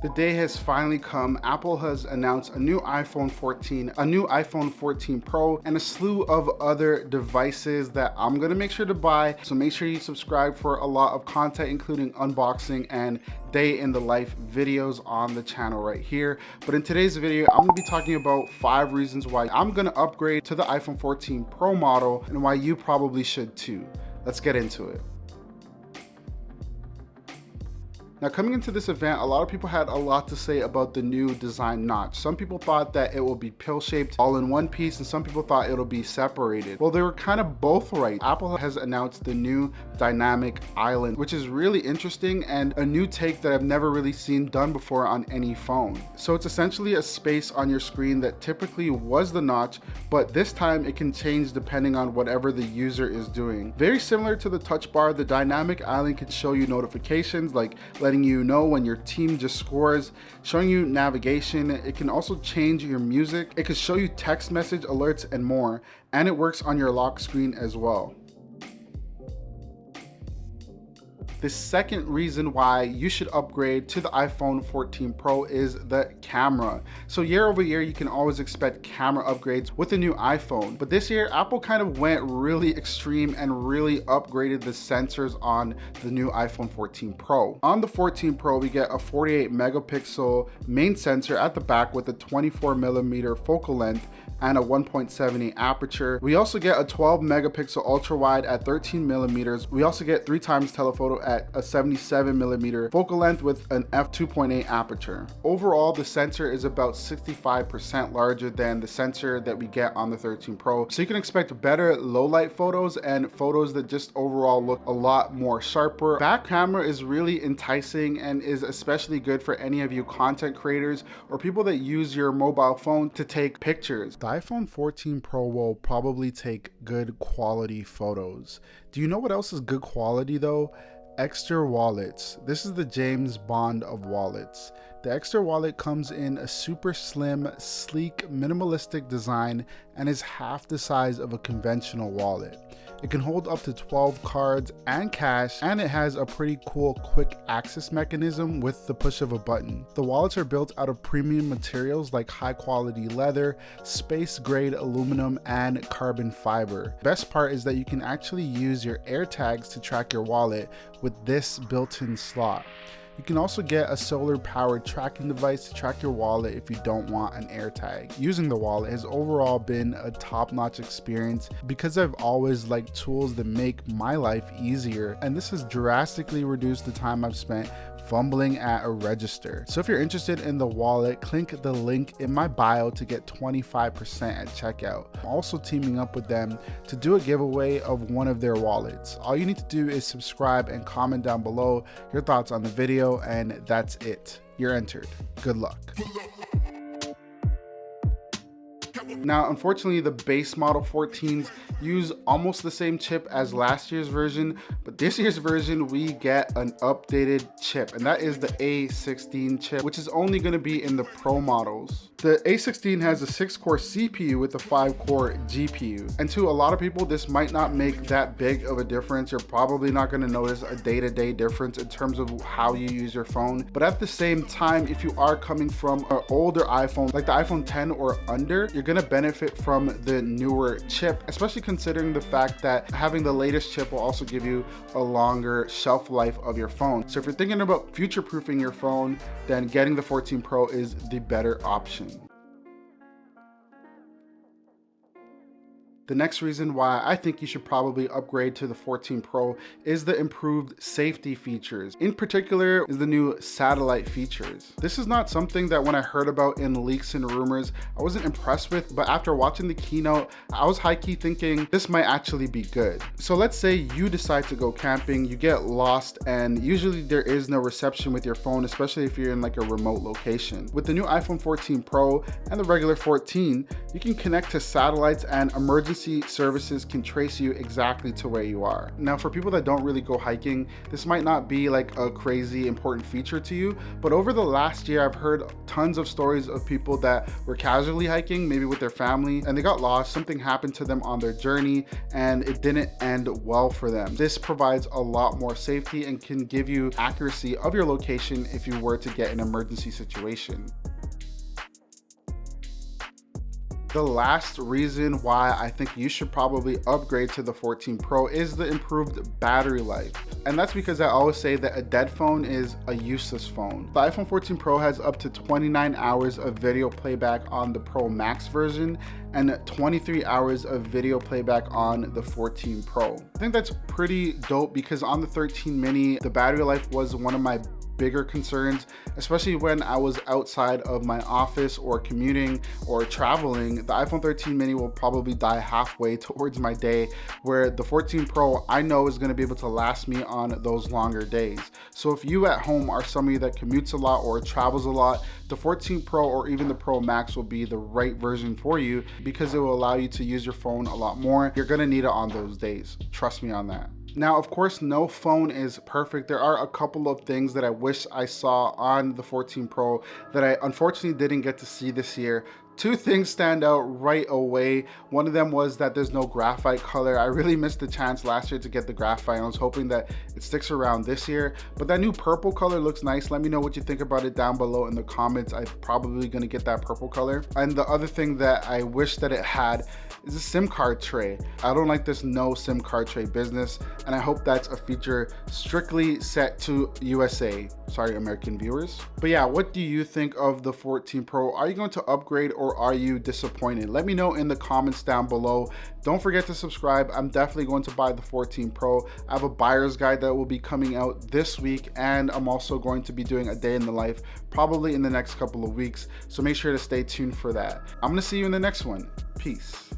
The day has finally come. Apple has announced a new iPhone 14, a new iPhone 14 Pro, and a slew of other devices that I'm gonna make sure to buy. So make sure you subscribe for a lot of content, including unboxing and day in the life videos on the channel right here. But in today's video, I'm gonna be talking about 5 reasons why I'm gonna upgrade to the iPhone 14 Pro model and why you probably should too. Let's get into it. Now, coming into this event, a lot of people had a lot to say about the new design notch. Some people thought that it will be pill-shaped all in one piece, and some people thought it'll be separated. Well, they were kind of both right. Apple has announced the new dynamic island, which is really interesting and a new take that I've never really seen done before on any phone. So it's essentially a space on your screen that typically was the notch, but this time it can change depending on whatever the user is doing. Very similar to the touch bar, the dynamic island can show you notifications like letting you know when your team just scores, showing you navigation. It can also change your music. It can show you text message alerts and more, and it works on your lock screen as well. The second reason why you should upgrade to the iPhone 14 Pro is the camera. So year over year, you can always expect camera upgrades with the new iPhone. But this year, Apple kind of went really extreme and really upgraded the sensors on the new iPhone 14 Pro. On the 14 Pro, we get a 48 megapixel main sensor at the back with a 24mm focal length and a 1.78 aperture. We also get a 12 megapixel ultra wide at 13mm. We also get 3 times telephoto at a 77mm focal length with an f2.8 aperture. Overall, the sensor is about 65% larger than the sensor that we get on the 13 Pro. So you can expect better low light photos and photos that just overall look a lot more sharper. Back camera is really enticing and is especially good for any of you content creators or people that use your mobile phone to take pictures. The iPhone 14 Pro will probably take good quality photos. Do you know what else is good quality though? EKSTER wallets. This is the James Bond of wallets. The EKSTER wallet comes in a super slim, sleek, minimalistic design and is half the size of a conventional wallet. It can hold up to 12 cards and cash, and it has a pretty cool quick access mechanism with the push of a button. The wallets are built out of premium materials like high quality leather, space grade aluminum, and carbon fiber. Best part is that you can actually use your AirTags to track your wallet with this built-in slot. You can also get a solar powered tracking device to track your wallet if you don't want an AirTag. Using the wallet has overall been a top-notch experience because I've always liked tools that make my life easier, and this has drastically reduced the time I've spent fumbling at a register. So if you're interested in the wallet, click the link in my bio to get 25% at checkout. I'm also teaming up with them to do a giveaway of one of their wallets. All you need to do is subscribe and comment down below your thoughts on the video, and that's it. You're entered. Good luck. Now, unfortunately, the base model 14s use almost the same chip as last year's version, but this year's version, we get an updated chip, and that is the A16 chip, which is only going to be in the Pro models. The A16 has a 6-core CPU with a 5-core GPU, and to a lot of people, this might not make that big of a difference. You're probably not going to notice a day-to-day difference in terms of how you use your phone, but at the same time, if you are coming from an older iPhone, like the iPhone 10 or under, you're going to benefit from the newer chip, especially considering the fact that having the latest chip will also give you a longer shelf life of your phone. So if you're thinking about future-proofing your phone, then getting the 14 Pro is the better option. The next reason why I think you should probably upgrade to the 14 Pro is the improved safety features. In particular is the new satellite features. This is not something that when I heard about in leaks and rumors, I wasn't impressed with, but after watching the keynote, I was high-key thinking this might actually be good. So let's say you decide to go camping, you get lost, and usually there is no reception with your phone, especially if you're in like a remote location. With the new iPhone 14 Pro and the regular 14, you can connect to satellites and emergency emergency services can trace you exactly to where you are. Now, for people that don't really go hiking, this might not be like a crazy important feature to you, but over the last year, I've heard tons of stories of people that were casually hiking, maybe with their family, and they got lost. Something happened to them on their journey and it didn't end well for them. This provides a lot more safety and can give you accuracy of your location if you were to get an emergency situation. The last reason why I think you should probably upgrade to the 14 Pro is the improved battery life. And that's because I always say that a dead phone is a useless phone. The iPhone 14 Pro has up to 29 hours of video playback on the Pro Max version and 23 hours of video playback on the 14 Pro. I think that's pretty dope because on the 13 mini, the battery life was one of my bigger concerns, especially when I was outside of my office or commuting or traveling. The iPhone 13 mini will probably die halfway towards my day, where the 14 Pro I know is going to be able to last me on those longer days. So if you at home are somebody that commutes a lot or travels a lot, the 14 Pro or even the Pro Max will be the right version for you because it will allow you to use your phone a lot more. You're going to need it on those days. Trust me on that. Now, of course, no phone is perfect. There are a couple of things that I wish I saw on the 14 Pro that I unfortunately didn't get to see this year. Two things stand out right away. One of them was that there's no graphite color. I really missed the chance last year to get the graphite. I was hoping that it sticks around this year, but that new purple color looks nice. Let me know what you think about it down below in the comments. I'm probably gonna get that purple color. And the other thing that I wish that it had is a SIM card tray. I don't like this no SIM card tray business, and I hope that's a feature strictly set to USA. Sorry, American viewers. But yeah, what do you think of the 14 Pro? Are you going to upgrade or are you disappointed? Let me know in the comments down below. Don't forget to subscribe. I'm definitely going to buy the 14 Pro. I have a buyer's guide that will be coming out this week, and I'm also going to be doing a day in the life probably in the next couple of weeks. So make sure to stay tuned for that. I'm gonna see you in the next one. Peace.